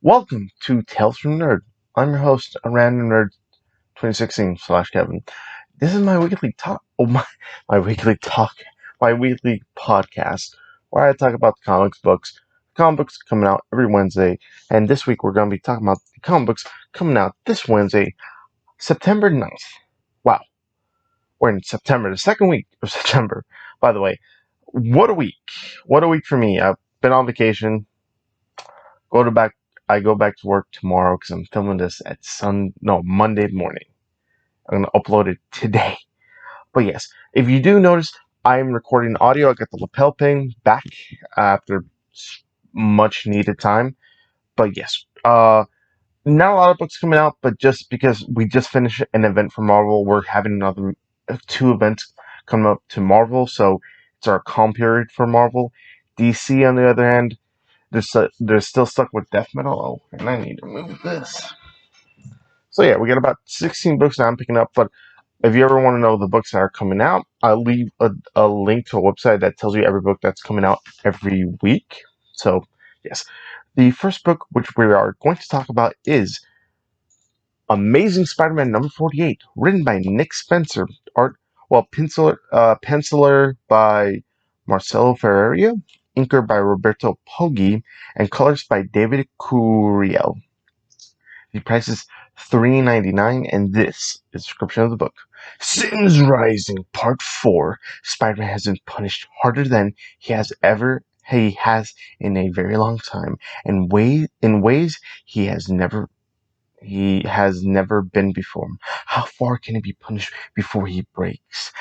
Welcome to Tales from Nerd. I'm your host, a random nerd 2016 / Kevin. This is my weekly talk. My weekly talk. My weekly podcast where I talk about the comics books. The comic books coming out every Wednesday, and this week we're going to be talking about the comic books coming out this Wednesday, September 9th. Wow, we're in September, the second week of September. By the way, what a week! What a week for me. I've been on vacation. Go to back. I go back to work tomorrow because I'm filming this at Monday morning. I'm gonna upload it today. But yes, if you do notice, I'm recording audio. I got the lapel pin back after much needed time. But yes, not a lot of books coming out, but just because we just finished an event for Marvel, we're having another two events coming up to Marvel. So it's our calm period for Marvel. DC, on the other hand, they're still stuck with death metal. Oh, and I need to move this. So yeah, we got about 16 books now I'm picking up. But if you ever want to know the books that are coming out, I'll leave a link to a website that tells you every book that's coming out every week. So yes, the first book which we are going to talk about is Amazing Spider-Man number 48, written by Nick Spencer, penciler by Marcelo Ferreira, inker by Roberto Poggi, and colors by David Curiel. The price is $3.99, and this is the description of the book. Sin's Rising, Part 4. Spider-Man has been punished harder than he has in a very long time, and in ways he has never been before. How far can he be punished before he breaks?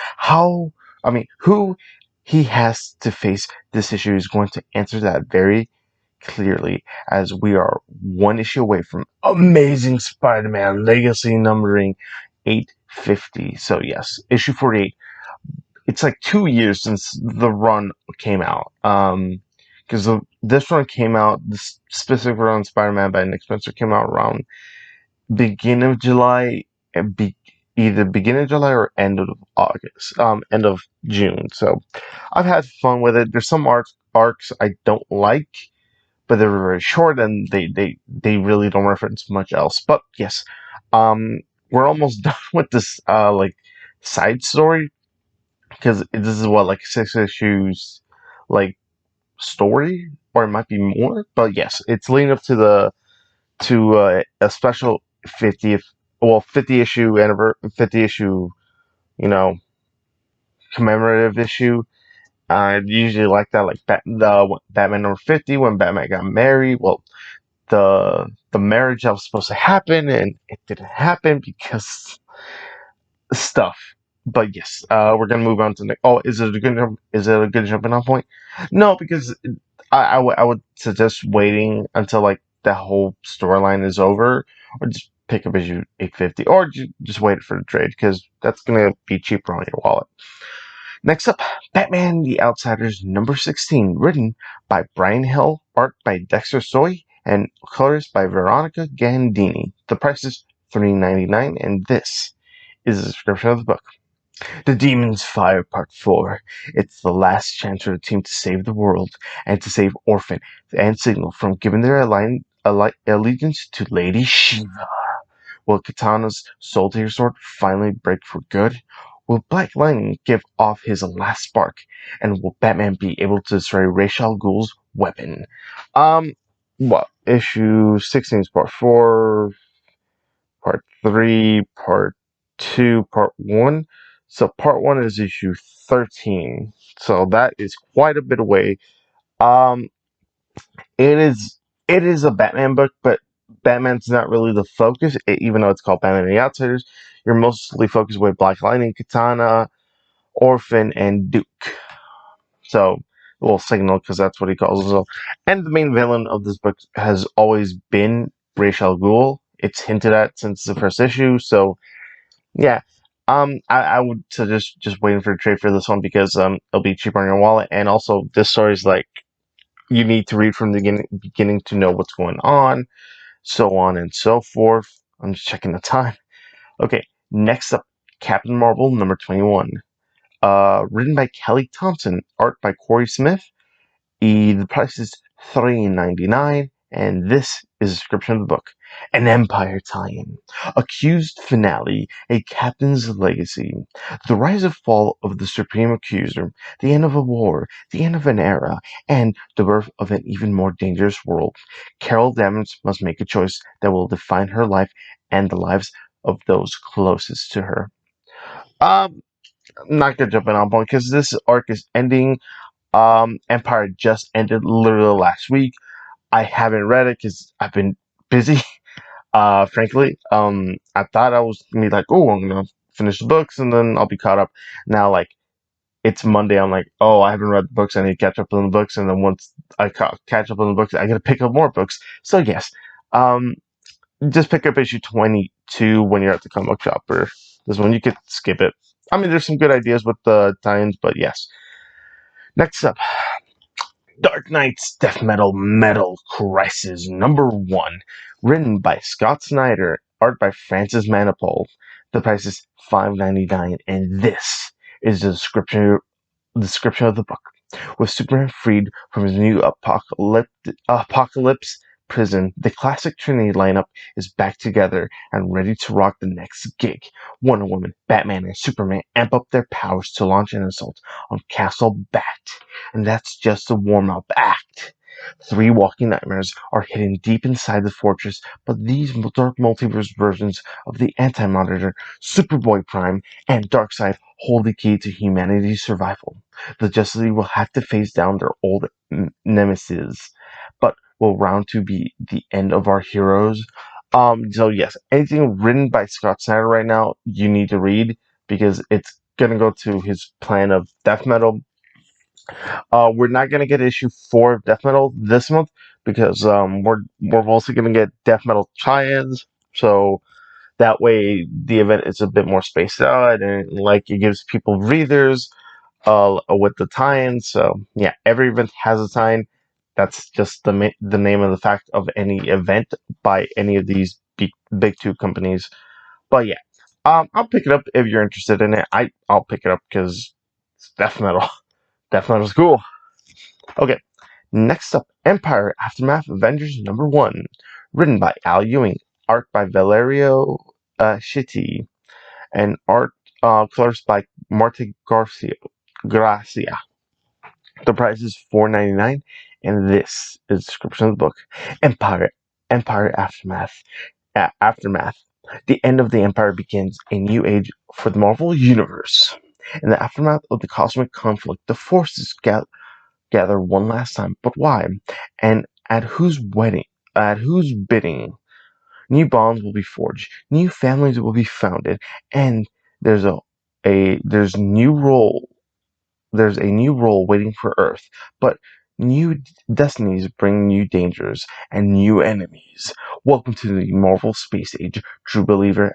Who he has to face this issue is going to answer that very clearly, as we are one issue away from Amazing Spider-Man Legacy numbering 850. So yes, issue 48. It's like 2 years since the run came out. Because this run came out, this specific run Spider-Man by Nick Spencer came out around beginning of July, either beginning of July or end of August, end of June. So I've had fun with it. There's some arcs I don't like, but they're very short and they really don't reference much else. But yes, we're almost done with this side story because this is what, like, 6 issues like story, or it might be more. But yes, it's leading up to a special 50 issue 50 issue, you know, commemorative issue. I usually like that, like the Batman number 50 when Batman got married. Well, the marriage that was supposed to happen and it didn't happen because stuff. But yes, we're gonna move on to the. Oh, is it a good jumping on point? No, because I would suggest waiting until like the whole storyline is over, or just pick up issue 850, or just wait for the trade because that's gonna be cheaper on your wallet. Next up, Batman the Outsiders number 16, written by Brian Hill, art by Dexter Soy, and colors by Veronica Gandini. The price is $3.99, and this is the description of the book. The Demon's Fire Part 4. It's the last chance for the team to save the world and to save Orphan and Signal from giving their allegiance to Lady Shiva. Will Katana's Soul Taker sword finally break for good? Will Black Lightning give off his last spark? And will Batman be able to destroy Ra's al Ghul's weapon? Issue 16 is Part 4, Part 3, Part 2, Part 1. So Part 1 is issue 13. So that is quite a bit away. Um, it is a Batman book, but Batman's not really the focus. Even though it's called Batman and the Outsiders, you're mostly focused with Black Lightning, Katana, Orphan, and Duke. So, well, Signal, because that's what he calls himself. And the main villain of this book has always been Ra's al Ghul. It's hinted at since the first issue. So, yeah. I would suggest just waiting for a trade for this one because it'll be cheaper on your wallet, and also this story is like you need to read from the beginning to know what's going on, so on and so forth. I'm just checking the time. Okay, next up, Captain Marvel number 21. Written by Kelly Thompson, art by Corey Smith. The price is $3.99, and this is a description of the book. An Empire tie-in. Accused finale. A captain's legacy. The rise and fall of the Supreme Accuser. The end of a war. The end of an era. And the birth of an even more dangerous world. Carol Danvers must make a choice that will define her life and the lives of those closest to her. Um, I'm not gonna jump in on point because this arc is ending. Empire just ended literally last week. I haven't read it because I've been busy. Frankly, I thought I was gonna be like, oh, I'm gonna finish the books and then I'll be caught up. Now, like, it's Monday. I'm like, oh, I haven't read the books. I need to catch up on the books. And then once catch up on the books, I gotta pick up more books. So yes, um, just pick up issue 22 when you're at the comic shop, or this one you could skip it. I mean, there's some good ideas with the tie-ins, but yes. Next up, Dark Knight's Death Metal Crisis #1, written by Scott Snyder, art by Francis Manapul. The price is $5.99, and this is the description of the book. With Superman freed from his new apocalypse prison, the classic Trinity lineup is back together and ready to rock the next gig. Wonder Woman, Batman, and Superman amp up their powers to launch an assault on Castle Bat. And that's just a warm-up act. Three walking nightmares are hidden deep inside the fortress, but these dark multiverse versions of the Anti-Monitor, Superboy Prime, and Darkseid hold the key to humanity's survival. The Justice League will have to face down their old nemesis, but will round to be the end of our heroes. So yes, anything written by Scott Snyder right now, you need to read because it's gonna go to his plan of death metal. We're not gonna get issue 4 of Death Metal this month because we're also gonna get Death Metal tie-ins. So that way the event is a bit more spaced out and like it gives people breathers with the tie-in. So yeah, every event has a tie-in. That's just the name of the fact of any event by any of these big two companies. But yeah, I'll pick it up if you're interested in it. I'll pick it up because it's death metal. Death metal's cool. Okay, next up, Empire Aftermath Avengers #1, written by Al Ewing, art by Valerio Shitti, and art colors by Marta Gracia. The price is $4.99, and this is the description of the book. Empire, Empire Aftermath. Aftermath. The end of the Empire begins a new age for the Marvel Universe. In the aftermath of the cosmic conflict, the forces gather one last time. But why? And at whose wedding? At whose bidding? New bonds will be forged. New families will be founded, and there's there's a new role waiting for Earth, but new destinies bring new dangers and new enemies. Welcome to the Marvel Space Age, True Believer.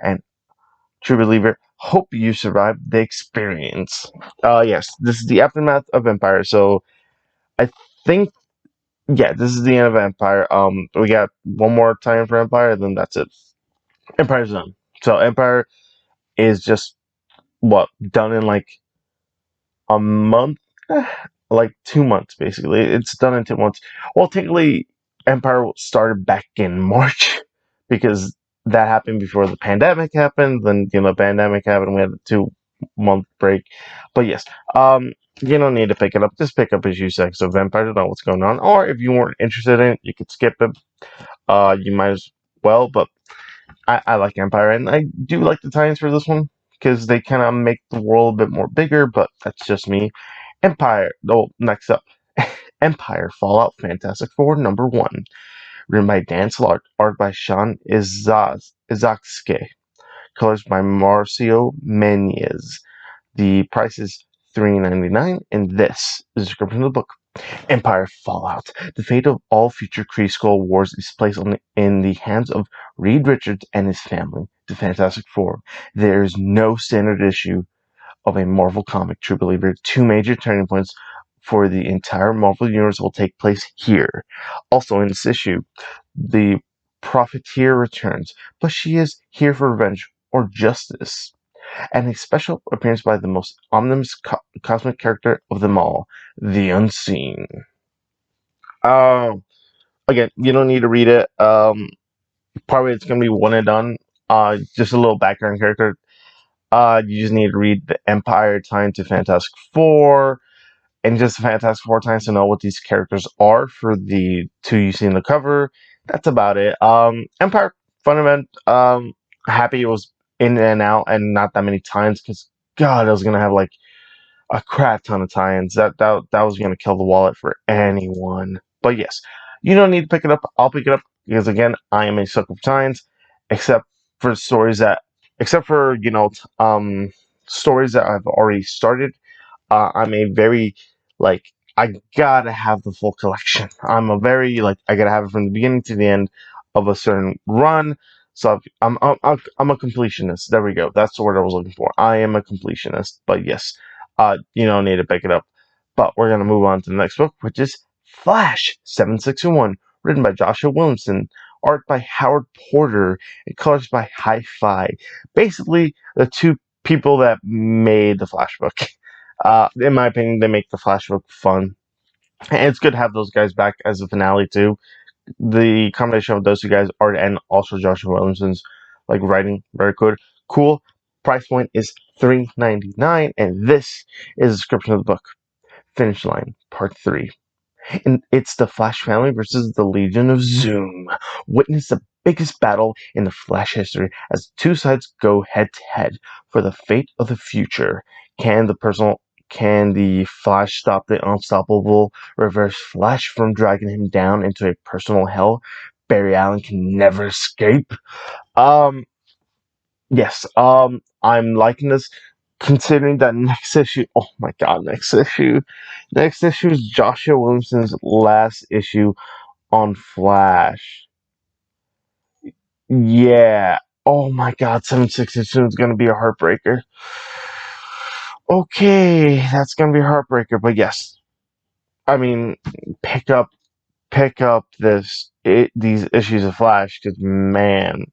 Hope you survive the experience. Yes, this is the aftermath of Empire. So I think, yeah, this is the end of Empire. We got one more time for Empire, then that's it. Empire's done. So Empire is just what done in like a month, like 2 months basically. It's done in 2 months. Well, technically, Empire started back in March because that happened before the pandemic happened. Then pandemic happened. We had a 2 month break. But yes, you don't need to pick it up. Just pick up issue 6 of Empire to know what's going on. Or if you weren't interested in it, you could skip it. You might as well. But I like Empire, and I do like the tie-ins for this one because they kind of make the world a bit more bigger. But that's just me. Empire. Oh, next up, Empire Fallout Fantastic Four #1, written by Dan Slart, art by Sean Izakske, colors by Marcio Menez. The price is $3.99, and this is the description of the book. Empire Fallout. The fate of all future Kree Skull Wars is placed in the hands of Reed Richards and his family, the Fantastic Four. There is no standard issue of a Marvel comic, True Believer. Two major turning points for the entire Marvel Universe will take place here. Also in this issue, the Profiteer returns, but she is here for revenge or justice. And a special appearance by the most omnivorous cosmic character of them all, the Unseen. Oh, Again, you don't need to read it. Probably it's gonna be one and done. Just a little background character. You just need to read the Empire time to Fantastic Four and just Fantastic Four times to know what these characters are for the two you see in the cover. That's about it. Empire fun event. Happy it was in and out and not that many times because God, I was gonna have like a crap ton of tie-ins. That was gonna kill the wallet for anyone. But yes, you don't need to pick it up. I'll pick it up because again, I am a sucker for tie-ins, except for stories that, except for stories that I've already started. I'm a very like I gotta have the full collection. I'm a very like I gotta have it from the beginning to the end of a certain run. So I'm a completionist. There we go. That's the word I was looking for. I am a completionist. But yes, you don't need to pick it up. But we're gonna move on to the next book, which is Flash 761, written by Joshua Williamson, art by Howard Porter, and colors by Hi-Fi. Basically, the two people that made the Flash book. In my opinion, they make the Flash book fun. And it's good to have those guys back as a finale too. The combination of those two guys, art and also Joshua Williamson's like writing, very good. Cool. Price point is $3.99, and this is a description of the book. Finish Line, Part 3. And it's the Flash family versus the Legion of Zoom. Witness the biggest battle in the Flash history as two sides go head to head for the fate of the future. Can the Flash stop the unstoppable Reverse Flash from dragging him down into a personal hell Barry Allen can never escape? Um yes, I'm liking this considering that next issue, oh my god, next issue is Joshua Williamson's last issue on Flash. Yeah. Oh my god, 762 is gonna be a heartbreaker. Okay, that's gonna be a heartbreaker, but yes. I mean, pick up these issues of Flash, because man,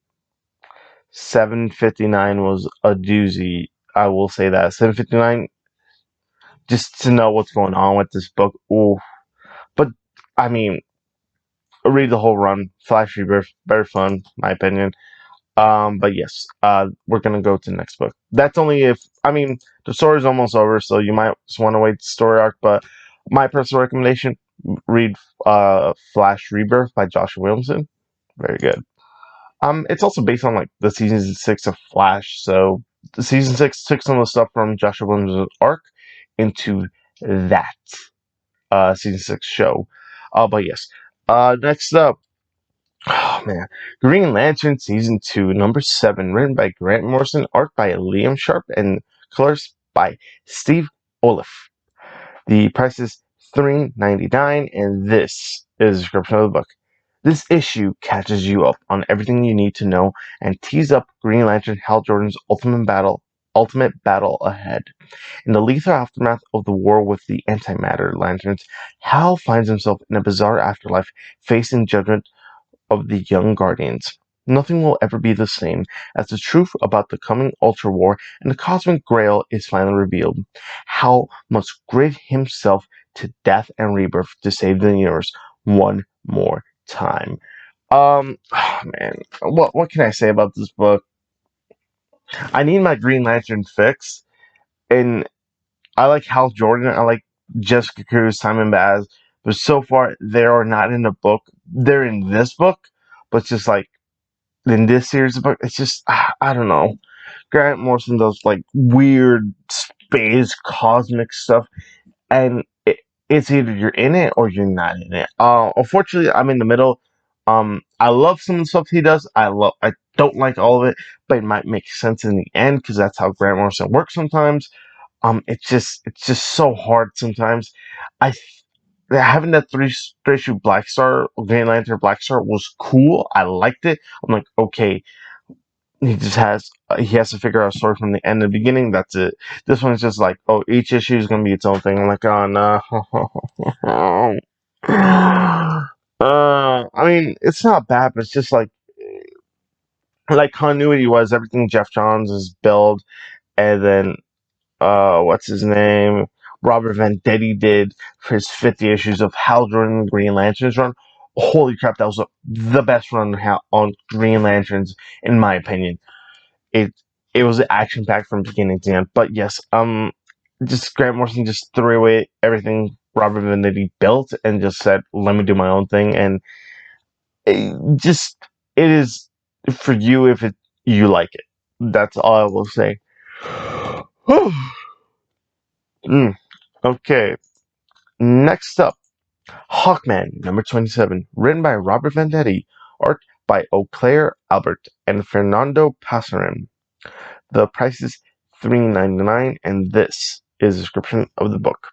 759 was a doozy. I will say that. 759, just to know what's going on with this book. Ooh. But I mean, read the whole run. Flash Rebirth, very fun, my opinion. But yes, we're gonna go to the next book. That's only if the story's almost over, so you might just want to wait the story arc. But my personal recommendation: read Flash Rebirth by Joshua Williamson. Very good. It's also based on like the season 6 of Flash, so the season 6 took some of the stuff from Joshua Williamson's arc into that season 6 show. But yes, next up. Oh man, Green Lantern Season 2, Number 7, written by Grant Morrison, art by Liam Sharp, and colors by Steve Oliff. The price is $3.99, and this is the description of the book. This issue catches you up on everything you need to know and tees up Green Lantern Hal Jordan's ultimate battle ahead. In the lethal aftermath of the war with the Antimatter Lanterns, Hal finds himself in a bizarre afterlife, facing judgment of the Young Guardians. Nothing will ever be the same as the truth about the coming Ultra War and the Cosmic Grail is finally revealed. Hal must grit himself to death and rebirth to save the universe one more time. Oh man, what can I say about this book? I need my Green Lantern fix, and I like Hal Jordan. I like Jessica Cruz, Simon Baz, but so far they are not in the book. They're in this book, but it's just like in this series of books, it's just I don't know. Grant Morrison does like weird space cosmic stuff, and it's either you're in it or you're not in it. Unfortunately, I'm in the middle. I love some of the stuff he does. I don't like all of it, but it might make sense in the end because that's how Grant Morrison works sometimes. It's just so hard sometimes. I Having that three issue Black Star Green Lantern Black Star was cool. I liked it. I'm like, okay, he has to figure out a story from the end to the beginning. That's it. This one's just like, oh, each issue is gonna be its own thing. I'm like, oh no. It's not bad, but it's just like continuity was everything Jeff Johns is build, and then what's his name? Robert Venditti did for his 50 issues of Hal Jordan Green Lantern's run. Holy crap, that was the best run on Green Lanterns, in my opinion. It it was action packed from beginning to end. But yes, just Grant Morrison just threw away everything Robert Venditti built and just said, "Let me do my own thing." And just it is for you if you like it. That's all I will say. Mm, okay, next up, Hawkman number 27, written by Robert Venditti, art by Auclair Albert and Fernando Passarin. The price is $3.99, and this is a description of the book.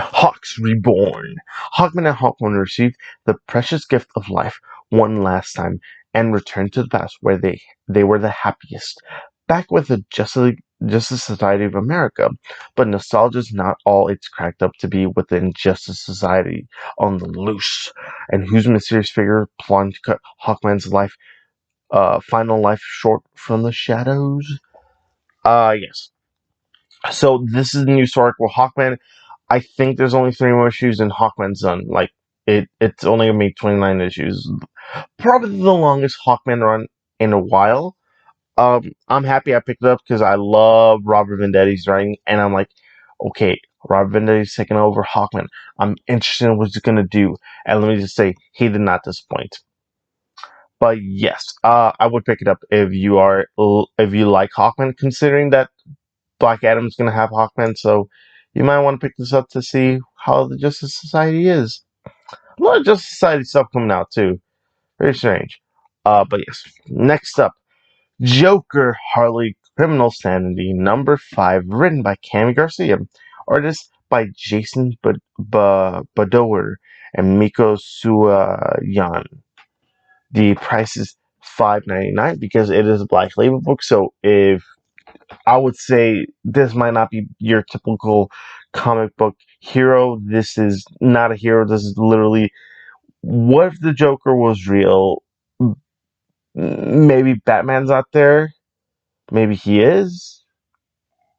Hawks Reborn. Hawkman and Hawkwoman received the precious gift of life one last time and returned to the past where they were the happiest. Back with the Justice Society of America. But nostalgia is not all it's cracked up to be within Justice Society on the loose. And whose mysterious figure planned to cut Hawkman's final life short from the shadows? Yes. So this is the new story with Hawkman. I think there's only 3 more issues and Hawkman's done. Like it's only gonna make 29 issues. Probably the longest Hawkman run in a while. I'm happy I picked it up because I love Robert Venditti's writing, and I'm like, okay, Robert Venditti's taking over Hawkman. I'm interested in what he's gonna do, and let me just say, he did not disappoint. But yes, I would pick it up if you like Hawkman, considering that Black Adam's gonna have Hawkman, so you might want to pick this up to see how the Justice Society is. A lot of Justice Society stuff coming out too. Very strange. But yes. Next up, Joker Harley Criminal Sanity #5, written by Cami Garcia, artist by Jason Badower and Miko Suayan. The price is $5.99 because it is a Black Label book. So if I would say this might not be your typical comic book hero. This is not a hero. This is literally, what if the Joker was real? Maybe Batman's out there. Maybe he is.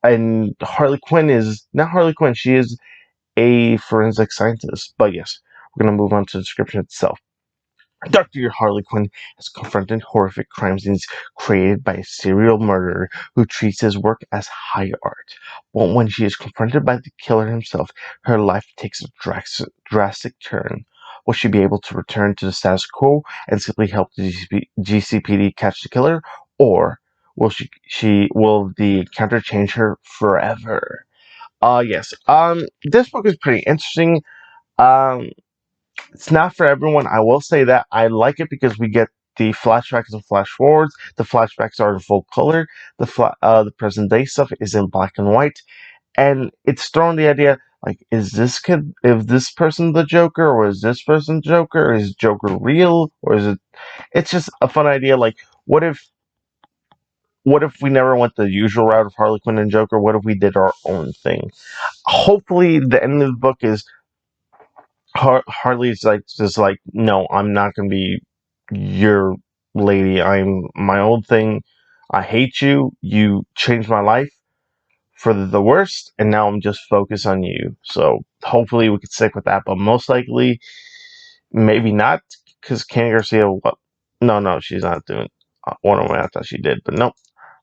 And Harley Quinn is not Harley Quinn. She is a forensic scientist. But yes, we're going to move on to the description itself. Dr. Harley Quinn has confronted horrific crime scenes created by a serial murderer who treats his work as high art. But when she is confronted by the killer himself, her life takes a drastic turn. Will she be able to return to the status quo and simply help the GCPD catch the killer, or will the encounter change her forever? Yes. This book is pretty interesting. Um, it's not for everyone. I will say that I like it because we get the flashbacks and flash forwards. The flashbacks are in full color. The present day stuff is in black and white, and it's throwing the idea like, is this person the Joker, or is this person the Joker? Is Joker real, or is it? It's just a fun idea. Like, what if we never went the usual route of Harley Quinn and Joker? What if we did our own thing? Hopefully, the end of the book is Harley's like just like, no, I'm not gonna be your lady. I'm my own thing. I hate you. You changed my life for the worst, and now I'm just focused on you. So hopefully we could stick with that, but most likely maybe not, because Candy Garcia. What? No, no, she's not doing one of them. I thought she did, but no.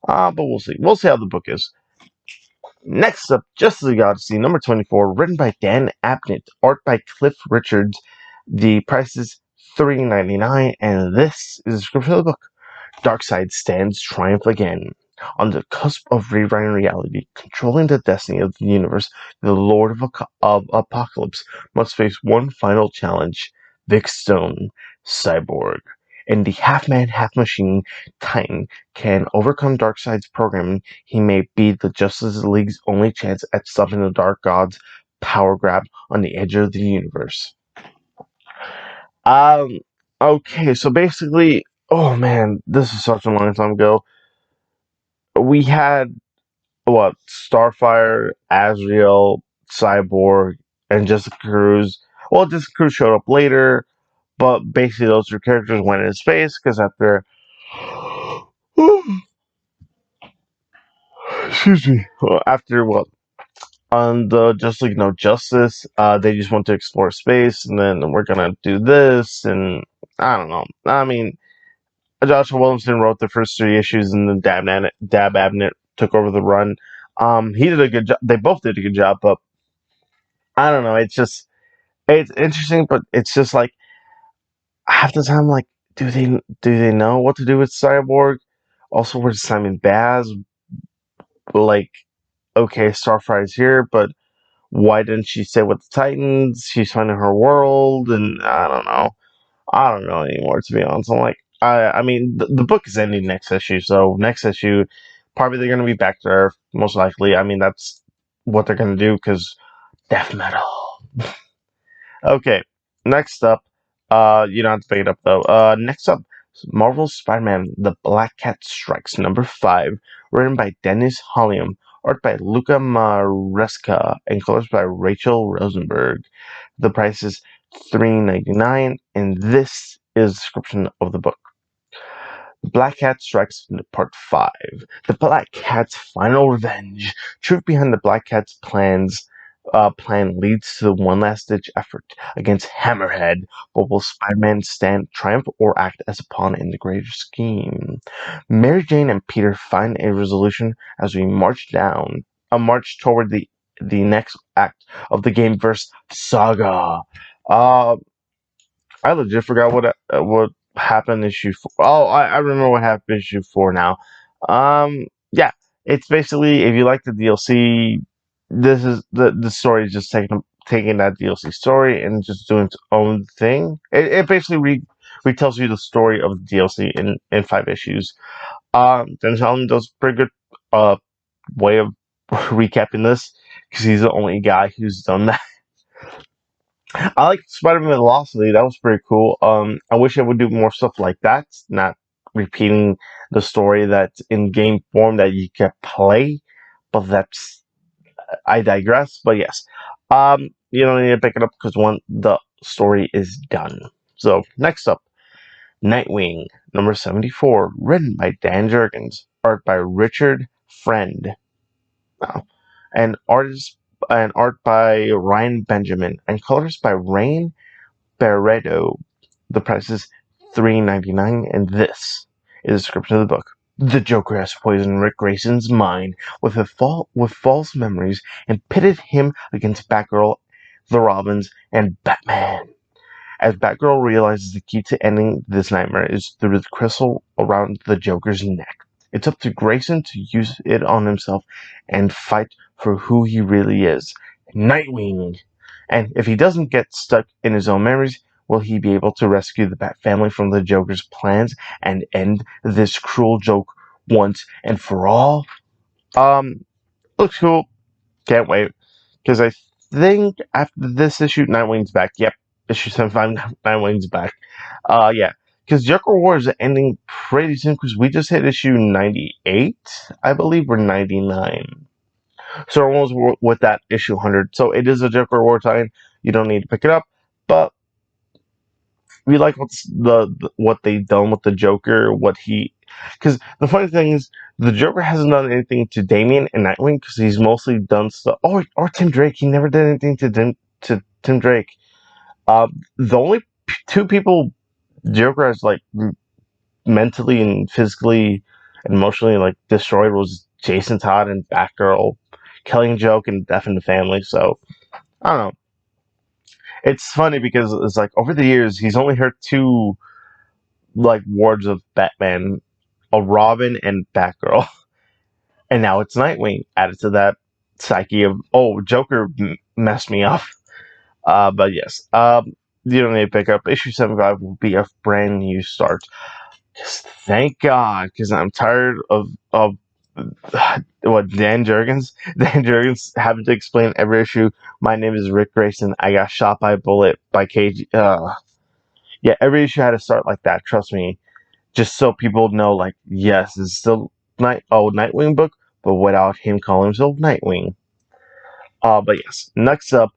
But we'll see. We'll see how the book is. Next up, Justice League Odyssey #24, written by Dan Abnett, art by Cliff Richards. The price is $3.99, and this is a description of the book. Darkseid stands triumph again. On the cusp of rewriting reality, controlling the destiny of the universe, the Lord of Apocalypse must face one final challenge. Vic Stone, Cyborg, and the half-man, half-machine Titan can overcome Darkseid's programming. He may be the Justice League's only chance at stopping the Dark God's power grab on the edge of the universe. Um, okay, so basically, oh man, this is such a long time ago. We had what, Starfire, Azrael, Cyborg, and Jessica Cruz. Well, Jessica Cruz showed up later, but basically those 3 characters went into space because after, excuse me, after what, on the Just League No Justice. They just want to explore space, and then we're gonna do this, and I don't know. I mean, Joshua Williamson wrote the first three issues, and then Dab Abnett took over the run. He did a good job. They both did a good job, but I don't know. It's interesting, but it's just like half the time, like, do they know what to do with Cyborg? Also, where's Simon Baz? Like, okay, Starfire's here, but why didn't she stay with the Titans? She's finding her world, and I don't know. I don't know anymore, to be honest. I'm like, I mean, the book is ending next issue, so next issue, probably they're gonna be back to Earth, most likely. I mean, that's what they're gonna do because death metal. Okay, next up, you don't have to pick it up though. Next up, Marvel's Spider-Man: The Black Cat Strikes #5, written by Dennis Holliam, art by Luca Maresca, and colors by Rachel Rosenberg. The price is $3.99, and this is a description of the book. The Black Cat Strikes Part 5. The Black Cat's final revenge. Truth behind the Black Cat's plan leads to one last-ditch effort against Hammerhead. But will Spider-Man stand triumph or act as a pawn in the greater scheme? Mary Jane and Peter find a resolution as we march toward the next act of the Gameverse saga. Uh, I legit forgot what happened issue four. Oh, I remember what happened issue 4 now. Yeah, it's basically if you like the DLC, this is the story is just taking that DLC story and just doing its own thing. It basically retells you the story of the DLC in 5 issues. Dennis Allen does a pretty good way of recapping this because he's the only guy who's done that. I like Spider-Man Velocity. That was pretty cool. I wish I would do more stuff like that, not repeating the story that's in game form that you can play. But that's I digress. But yes, you don't need to pick it up because the story is done. So next up, Nightwing #74, written by Dan Jurgens, art by Richard Friend, oh, and art by Ryan Benjamin, and colors by Rain Barreto. The price is $3.99, and this is a description of the book. The Joker has poisoned Rick Grayson's mind with false memories and pitted him against Batgirl, the Robins, and Batman. As Batgirl realizes the key to ending this nightmare is through the crystal around the Joker's neck. It's up to Grayson to use it on himself and fight for who he really is, Nightwing. And if he doesn't get stuck in his own memories, will he be able to rescue the Bat family from the Joker's plans and end this cruel joke once and for all? Looks cool. Can't wait. Because I think after this issue, Nightwing's back. Yep, issue 75, Nightwing's back. Yeah. Because Joker War is ending pretty soon because we just hit issue 98, I believe, or 99. So we're almost with that issue 100. So it is a Joker War tie-in. You don't need to pick it up. But we like what they've done with the Joker, because the funny thing is the Joker hasn't done anything to Damian and Nightwing because he's mostly done stuff. Oh, or Tim Drake, he never did anything to Tim Drake. The only two people Joker has like mentally and physically and emotionally like destroyed was Jason Todd and Batgirl, Killing Joke and Death in the Family. So I don't know. It's funny because it's like over the years he's only hurt two like wards of Batman, a Robin and Batgirl, and now it's Nightwing added to that psyche of Joker messed me up. But yes, you don't need to pick up issue 75 will be a brand new start. Just thank God, because I'm tired of what Dan Jurgens having to explain every issue. My name is Rick Grayson. I got shot by a bullet by KG. Yeah, every issue had to start like that. Trust me, just so people know, like, yes, it's still Nightwing book, but without him calling himself Nightwing. But yes, next up,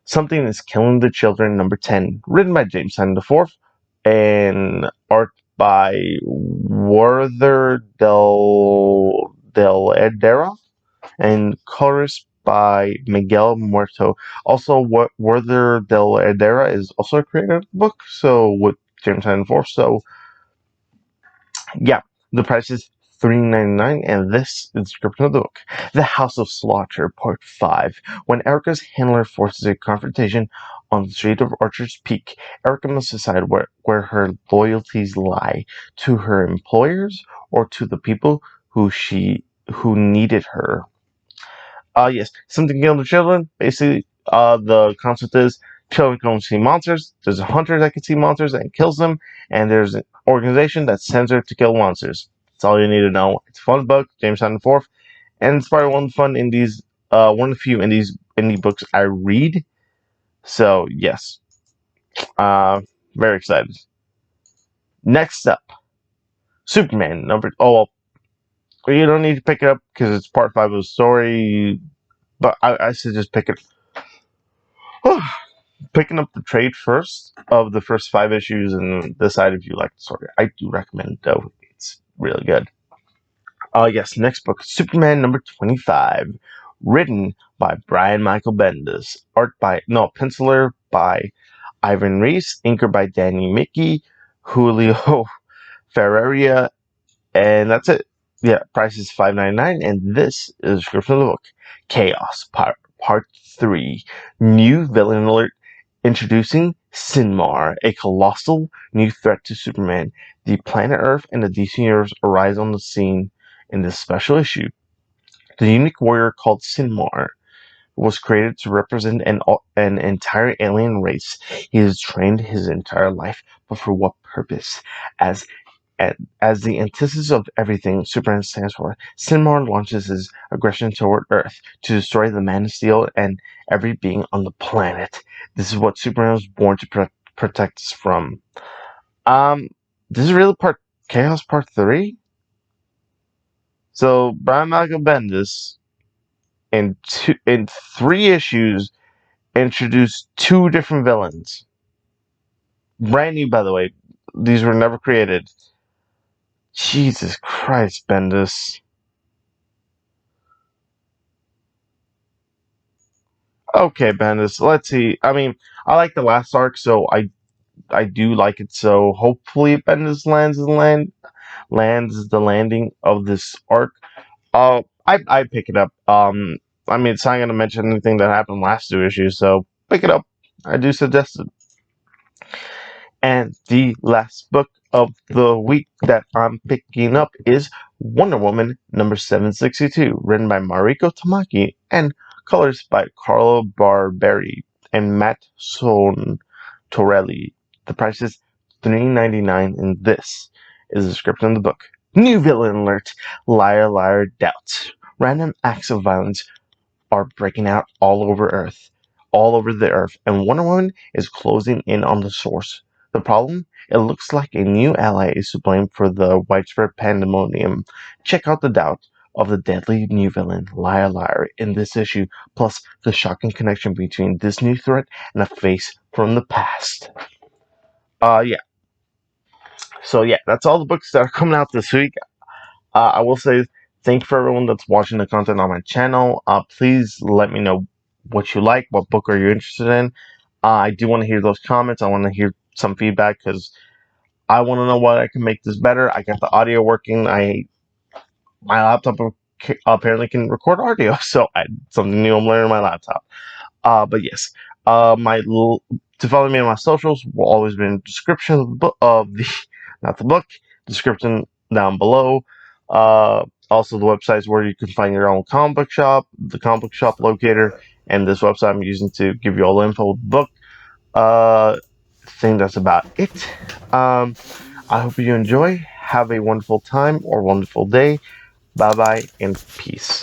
Something is Killing the Children, #10, written by James Simon IV, and art by Werther del Edera, and colors by Miguel Muerto. Also, what Werther del Hedera is also a creator of the book, so with James Tynion IV. So yeah, the price is $3.99, and this is the description of the book. The House of Slaughter, Part 5. When Erica's handler forces a confrontation on the street of Archer's Peak, Erica must decide where her loyalties lie, to her employers or to the people who needed her. Yes, something kill the children. Basically, the concept is children can see monsters. There's a hunter that can see monsters and kills them, and there's an organization that sends her to kill monsters. That's all you need to know. It's a fun book, James Tynion IV, and it's probably one of the few indie books I read. So yes, uh, very excited. Next up, Superman number. Oh well, you don't need to pick it up because it's part 5 of the story. But I should just pick it. Picking up the trade first of the first 5 issues and decide if you like the story. I do recommend it, though. It's really good. Yes, next book, Superman number 25. Written by Brian Michael Bendis. Penciler by Ivan Reis. Inker by Danny Mickey, Julio Ferreira, and that's it. Yeah, price is $5.99, and this is the description of the book. Chaos Part 3. New villain alert. Introducing Sinmar, a colossal new threat to Superman. The planet Earth and the DC Universe arise on the scene in this special issue. The unique warrior called Sinmar was created to represent an entire alien race. He has trained his entire life, but for what purpose? As as the antithesis of everything Superman stands for, Sinmar launches his aggression toward Earth to destroy the Man of Steel and every being on the planet. This is what Superman was born to protect us from. Um, this is really Chaos Part 3? So, Brian Michael Bendis, in 3 issues, introduced 2 different villains. Brand new, by the way. These were never created. Jesus Christ, Bendis. Okay, Bendis. Let's see. I mean, I like the last arc, so I do like it. So hopefully, Bendis lands the landing of this arc. I pick it up. I mean, it's not gonna mention anything that happened last 2 issues, so pick it up. I do suggest it. And the last book of the week that I'm picking up is Wonder Woman number 762, written by Mariko Tamaki and colors by Carlo Barberi and Matt Torelli. The price is $3.99, and this is the description of the book. New villain alert! Liar, liar, doubt. Random acts of violence are breaking out all over the Earth, and Wonder Woman is closing in on the source. The problem? It looks like a new ally is to blame for the widespread pandemonium. Check out the doubt of the deadly new villain, Liar Liar, in this issue, plus the shocking connection between this new threat and a face from the past. Yeah. So yeah, that's all the books that are coming out this week. I will say thank you for everyone that's watching the content on my channel. Please let me know what you like, what book are you interested in. I do want to hear those comments. I want to hear some feedback because I want to know what I can make this better. I got the audio working. My laptop apparently can record audio, so something new I'm learning on my laptop. But yes, to follow me on my socials will always be in the description of the book, not the book, description down below. Also, the websites where you can find your own comic book shop, the comic book shop locator, and this website I'm using to give you all the info of the book. I think that's about it. I hope you enjoy. Have a wonderful time or wonderful day. Bye bye and peace.